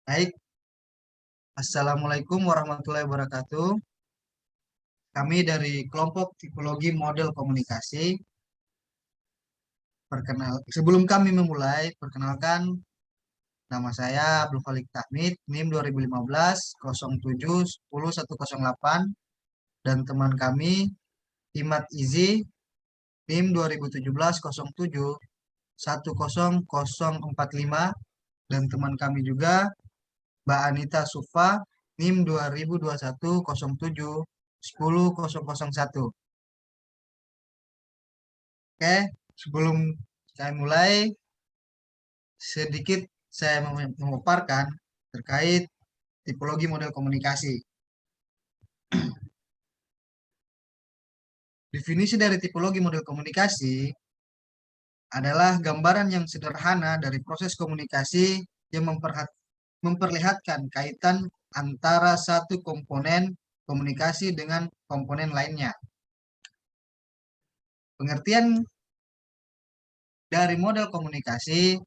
Baik, Assalamualaikum warahmatullahi wabarakatuh. Kami dari kelompok tipologi model komunikasi. Sebelum kami memulai, perkenalkan nama saya Abdul Khalik Tahmid, NIM 2015 07 10 108 dan teman kami Imad Izi, NIM 2017 07 10045 dan teman kami juga Mbak Anita Sufa, NIM 2021 07 10 001. Oke, sebelum saya mulai, sedikit saya memaparkan terkait tipologi model komunikasi. Definisi dari tipologi model komunikasi adalah gambaran yang sederhana dari proses komunikasi yang memperlihatkan kaitan antara satu komponen komunikasi dengan komponen lainnya. Pengertian dari model komunikasi,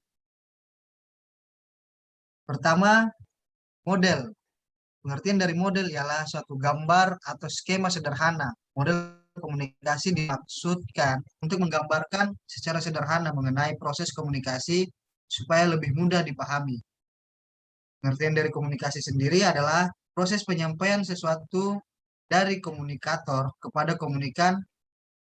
pertama, model. Pengertian dari model ialah suatu gambar atau skema sederhana. Model komunikasi dimaksudkan untuk menggambarkan secara sederhana mengenai proses komunikasi supaya lebih mudah dipahami. Pengertian dari komunikasi sendiri adalah proses penyampaian sesuatu dari komunikator kepada komunikan,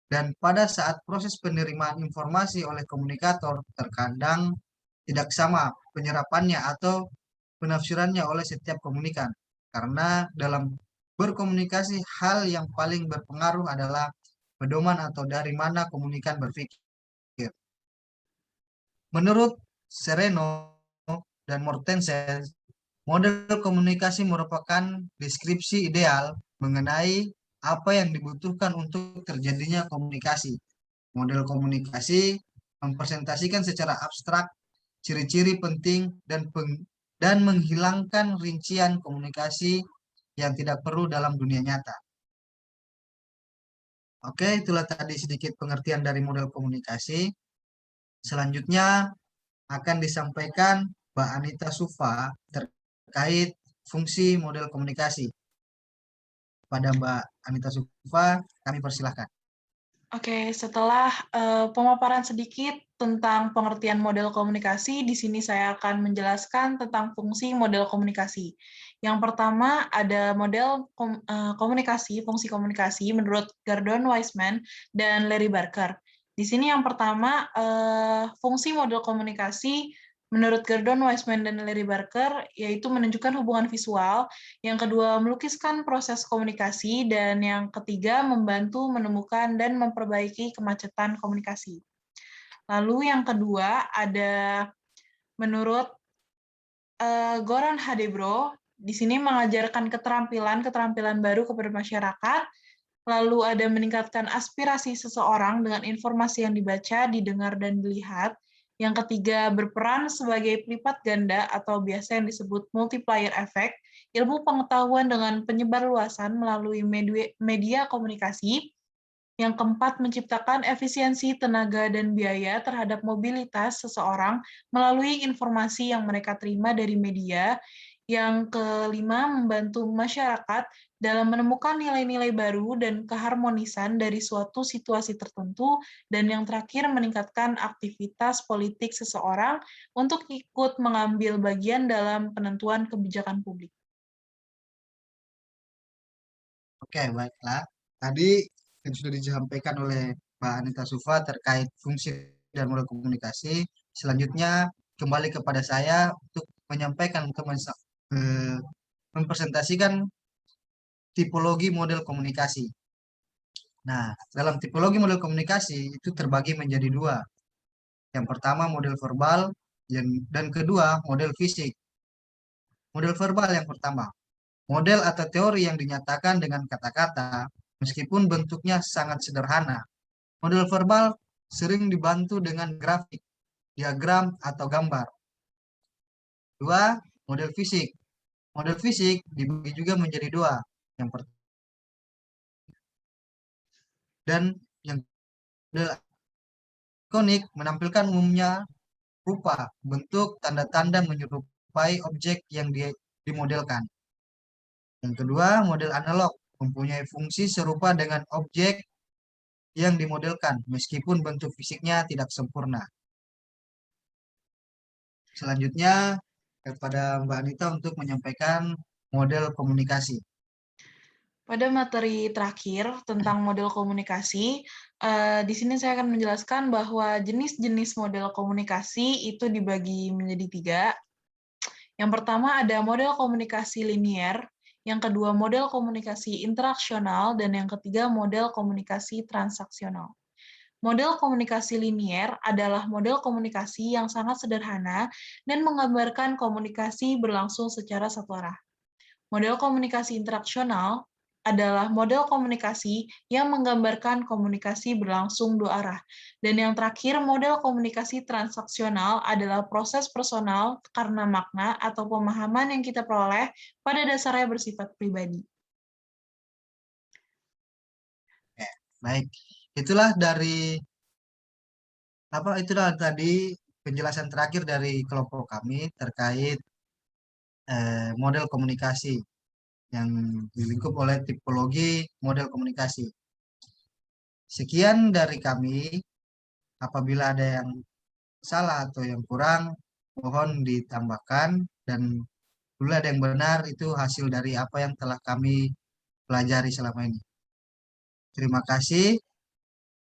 dan pada saat proses penerimaan informasi oleh komunikator terkadang tidak sama penyerapannya atau penafsirannya oleh setiap komunikan. Karena dalam berkomunikasi, hal yang paling berpengaruh adalah pedoman atau dari mana komunikan berpikir. Menurut Sereno dan Mortensen, model komunikasi merupakan deskripsi ideal mengenai apa yang dibutuhkan untuk terjadinya komunikasi. Model komunikasi mempresentasikan secara abstrak ciri-ciri penting dan menghilangkan rincian komunikasi yang tidak perlu dalam dunia nyata. Oke, itulah tadi sedikit pengertian dari model komunikasi. Selanjutnya akan disampaikan Mbak Anita Sufa terkait fungsi model komunikasi. Pada Mbak Anita Sufa, kami persilahkan. Oke, setelah pemaparan sedikit tentang pengertian model komunikasi, di sini saya akan menjelaskan tentang fungsi model komunikasi. Yang pertama ada model komunikasi, fungsi komunikasi menurut Gordon Wiseman dan Larry Barker. Di sini yang pertama, fungsi model komunikasi menurut Gordon Wiseman dan Larry Barker, yaitu menunjukkan hubungan visual, yang kedua melukiskan proses komunikasi, dan yang ketiga membantu menemukan dan memperbaiki kemacetan komunikasi. Lalu yang kedua ada menurut Goran Hadebro, di sini mengajarkan keterampilan baru kepada masyarakat, lalu ada meningkatkan aspirasi seseorang dengan informasi yang dibaca, didengar, dan dilihat. Yang ketiga, berperan sebagai pelipat ganda atau biasa yang disebut multiplier effect, ilmu pengetahuan dengan penyebar luasan melalui media komunikasi. Yang keempat, menciptakan efisiensi tenaga dan biaya terhadap mobilitas seseorang melalui informasi yang mereka terima dari media. Yang kelima, membantu masyarakat dalam menemukan nilai-nilai baru dan keharmonisan dari suatu situasi tertentu. Dan yang terakhir, meningkatkan aktivitas politik seseorang untuk ikut mengambil bagian dalam penentuan kebijakan publik. Oke, baiklah. Tadi yang sudah disampaikan oleh Mbak Anita Sufa terkait fungsi dan model komunikasi. Selanjutnya kembali kepada saya untuk menyampaikan mempresentasikan tipologi model komunikasi. Nah, dalam tipologi model komunikasi itu terbagi menjadi dua. Yang pertama model verbal dan kedua model fisik. Model verbal yang pertama, model atau teori yang dinyatakan dengan kata-kata meskipun bentuknya sangat sederhana. Model verbal sering dibantu dengan grafik, diagram, atau gambar. Dua, model fisik. Model fisik dibagi juga menjadi dua. Yang pertama dan yang model ikonik menampilkan umumnya rupa, bentuk, tanda-tanda menyerupai menyerupai objek yang dimodelkan. Yang kedua, model analog mempunyai fungsi serupa dengan objek yang dimodelkan, meskipun bentuk fisiknya tidak sempurna. Selanjutnya, kepada Mbak Anita untuk menyampaikan model komunikasi. Pada materi terakhir tentang model komunikasi, di sini saya akan menjelaskan bahwa jenis-jenis model komunikasi itu dibagi menjadi 3. Yang pertama ada model komunikasi linier, yang kedua model komunikasi interaksional, dan yang ketiga model komunikasi transaksional. Model komunikasi linier adalah model komunikasi yang sangat sederhana dan menggambarkan komunikasi berlangsung secara satu arah. Model komunikasi interaksional adalah model komunikasi yang menggambarkan komunikasi berlangsung dua arah. Dan yang terakhir, model komunikasi transaksional adalah proses personal karena makna atau pemahaman yang kita peroleh pada dasarnya bersifat pribadi. Baik, itulah tadi penjelasan terakhir dari kelompok kami terkait model komunikasi yang dilingkup oleh tipologi model komunikasi. Sekian dari kami. Apabila ada yang salah atau yang kurang, mohon ditambahkan, dan bila ada yang benar itu hasil dari apa yang telah kami pelajari selama ini. Terima kasih.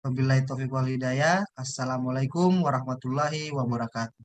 Wabillahi taufiq wal hidayah. Assalamualaikum warahmatullahi wabarakatuh.